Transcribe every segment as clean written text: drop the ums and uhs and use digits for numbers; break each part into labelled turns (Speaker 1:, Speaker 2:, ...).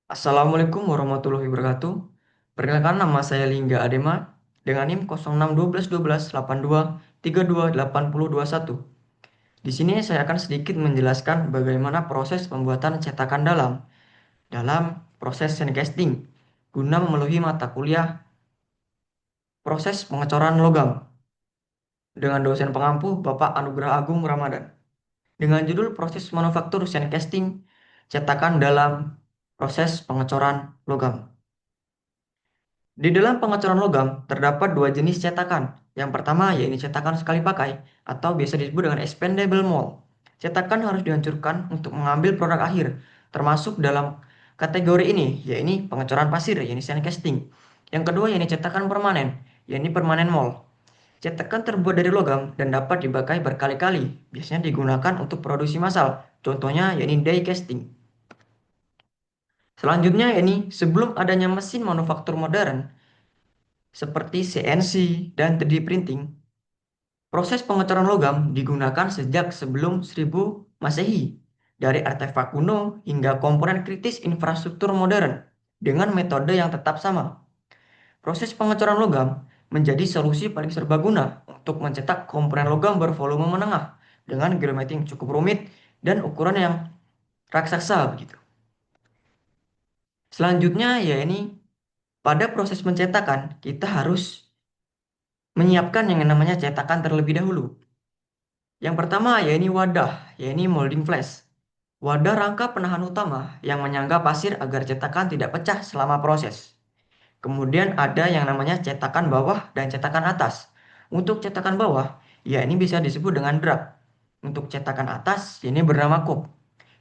Speaker 1: Assalamualaikum warahmatullahi wabarakatuh. Perkenalkan nama saya Lingga Adema dengan NIM 06121282328021. Di sini saya akan sedikit menjelaskan bagaimana proses pembuatan cetakan dalam proses sandcasting guna memenuhi mata kuliah proses pengecoran logam dengan dosen pengampu Bapak Anugrah Agung Ramadan dengan judul proses manufaktur sandcasting cetakan dalam proses pengecoran logam. Di dalam pengecoran logam terdapat dua jenis cetakan. Yang pertama yaitu cetakan sekali pakai atau biasa disebut dengan expandable mold. Cetakan harus dihancurkan untuk mengambil produk akhir, termasuk dalam kategori ini yaitu pengecoran pasir yaitu sandcasting. Yang kedua yaitu cetakan permanen yaitu permanent mold. Cetakan terbuat dari logam dan dapat dipakai berkali-kali. Biasanya digunakan untuk produksi massal. Contohnya yaitu die casting. Selanjutnya sebelum adanya mesin manufaktur modern seperti CNC dan 3D printing, proses pengecoran logam digunakan sejak sebelum 1000 Masehi, dari artefak kuno hingga komponen kritis infrastruktur modern dengan metode yang tetap sama. Proses pengecoran logam menjadi solusi paling serbaguna untuk mencetak komponen logam bervolume menengah dengan geometri yang cukup rumit dan ukuran yang raksasa begitu. Selanjutnya pada proses pencetakan kita harus menyiapkan yang namanya cetakan terlebih dahulu. Yang pertama wadah, molding flash. Wadah rangka penahan utama yang menyangga pasir agar cetakan tidak pecah selama proses. Kemudian ada yang namanya cetakan bawah dan cetakan atas. Untuk cetakan bawah, bisa disebut dengan drag. Untuk cetakan atas, ini bernama cup.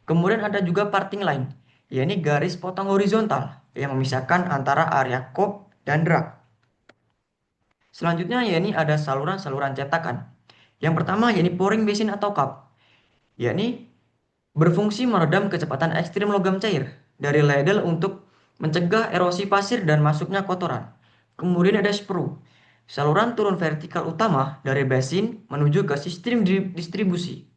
Speaker 1: Kemudian ada juga parting line, garis potong horizontal yang memisahkan antara area cup dan drag. Selanjutnya ada saluran-saluran cetakan. Yang pertama pouring basin atau cup, yakni berfungsi meredam kecepatan ekstrim logam cair dari ladle untuk mencegah erosi pasir dan masuknya kotoran. Kemudian ada sprue, saluran turun vertikal utama dari basin menuju ke sistem distribusi.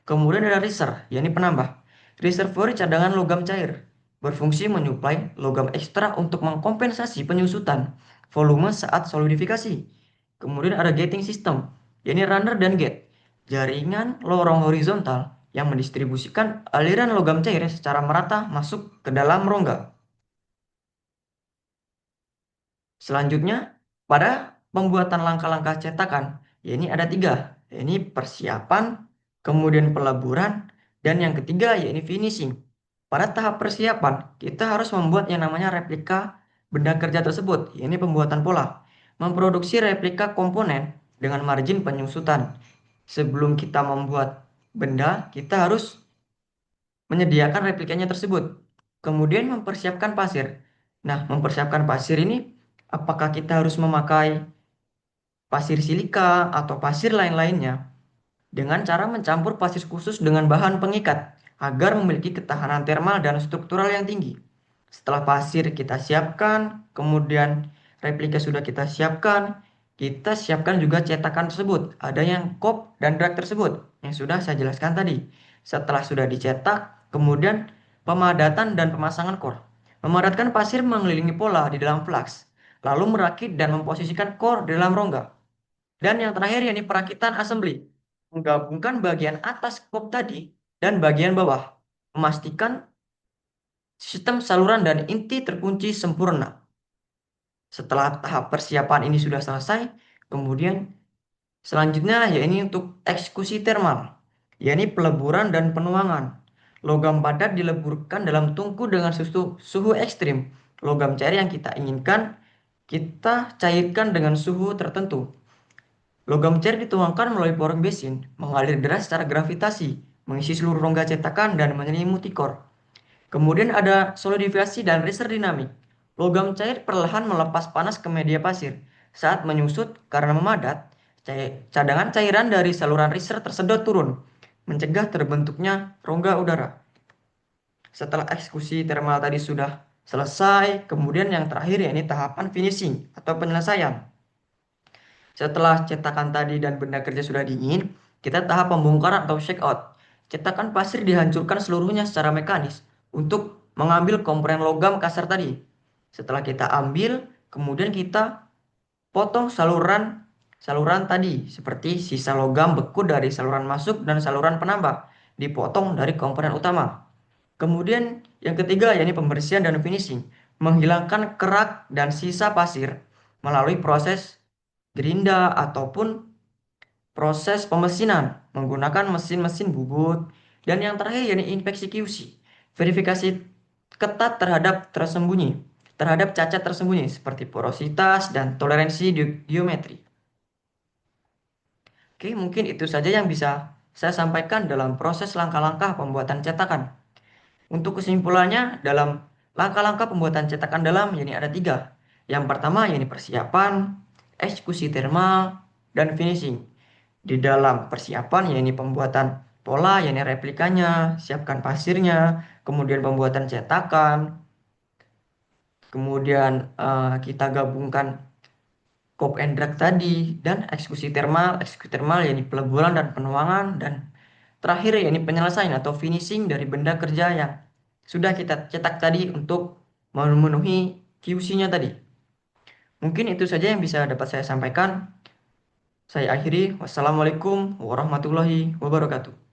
Speaker 1: Kemudian ada reserve, yakni penambah, reservoir cadangan logam cair, berfungsi menyuplai logam ekstra untuk mengkompensasi penyusutan volume saat solidifikasi. Kemudian ada gating system, yakni runner dan gate, jaringan lorong horizontal yang mendistribusikan aliran logam cair secara merata masuk ke dalam rongga. Selanjutnya, pada pembuatan langkah-langkah cetakan, ada tiga, persiapan, kemudian peleburan, dan yang ketiga finishing. Pada tahap persiapan, kita harus membuat yang namanya replika benda kerja tersebut, pembuatan pola. Memproduksi replika komponen dengan margin penyusutan. Sebelum kita membuat benda, kita harus menyediakan replikanya tersebut. Kemudian mempersiapkan pasir. Nah, mempersiapkan pasir ini, apakah kita harus memakai pasir silika atau pasir lain-lainnya? Dengan cara mencampur pasir khusus dengan bahan pengikat agar memiliki ketahanan termal dan struktural yang tinggi. Setelah pasir kita siapkan, kemudian replika sudah kita siapkan juga cetakan tersebut. Ada yang kop dan drag tersebut yang sudah saya jelaskan tadi. Setelah sudah dicetak, kemudian pemadatan dan pemasangan core. Memadatkan pasir mengelilingi pola di dalam flux, lalu merakit dan memposisikan core di dalam rongga. Dan yang terakhir perakitan assembly. Menggabungkan bagian atas kop tadi dan bagian bawah. Memastikan sistem saluran dan inti terkunci sempurna. Setelah tahap persiapan ini sudah selesai, kemudian selanjutnya untuk eksekusi termal, peleburan dan penuangan. Logam padat dileburkan dalam tungku dengan suhu ekstrim. Logam cair yang kita inginkan kita cairkan dengan suhu tertentu. Logam cair dituangkan melalui pouring basin, mengalir deras secara gravitasi, mengisi seluruh rongga cetakan dan menyelimuti core. Kemudian ada solidifikasi dan riser dinamik. Logam cair perlahan melepas panas ke media pasir. Saat menyusut karena memadat, cadangan cairan dari saluran riser tersedot turun, mencegah terbentuknya rongga udara. Setelah eksekusi termal tadi sudah selesai, kemudian yang terakhir tahapan finishing atau penyelesaian. Setelah cetakan tadi dan benda kerja sudah dingin, kita tahap pembongkaran atau shake out. Cetakan pasir dihancurkan seluruhnya secara mekanis untuk mengambil komponen logam kasar tadi. Setelah kita ambil, kemudian kita potong saluran saluran tadi seperti sisa logam beku dari saluran masuk dan saluran penambah dipotong dari komponen utama. Kemudian yang ketiga yakni pembersihan dan finishing, menghilangkan kerak dan sisa pasir melalui proses gerinda ataupun proses pemesinan menggunakan mesin-mesin bubut. Dan yang terakhir yakni inspeksi QC, verifikasi ketat terhadap cacat tersembunyi seperti porositas dan toleransi geometri. Oke, mungkin itu saja yang bisa saya sampaikan dalam proses langkah-langkah pembuatan cetakan. Untuk kesimpulannya, dalam langkah-langkah pembuatan cetakan dalam ini ada tiga. Yang pertama yakni persiapan, eksekusi thermal, dan finishing. Di dalam persiapan yakni pembuatan pola yakni replikanya, siapkan pasirnya, kemudian pembuatan cetakan, kemudian kita gabungkan copy and drag tadi, dan eksekusi thermal yakni peleburan dan penuangan, dan terakhir yakni penyelesaian atau finishing dari benda kerja yang sudah kita cetak tadi untuk memenuhi QC-nya tadi. Mungkin itu saja yang bisa dapat saya sampaikan. Saya akhiri. Wassalamualaikum warahmatullahi wabarakatuh.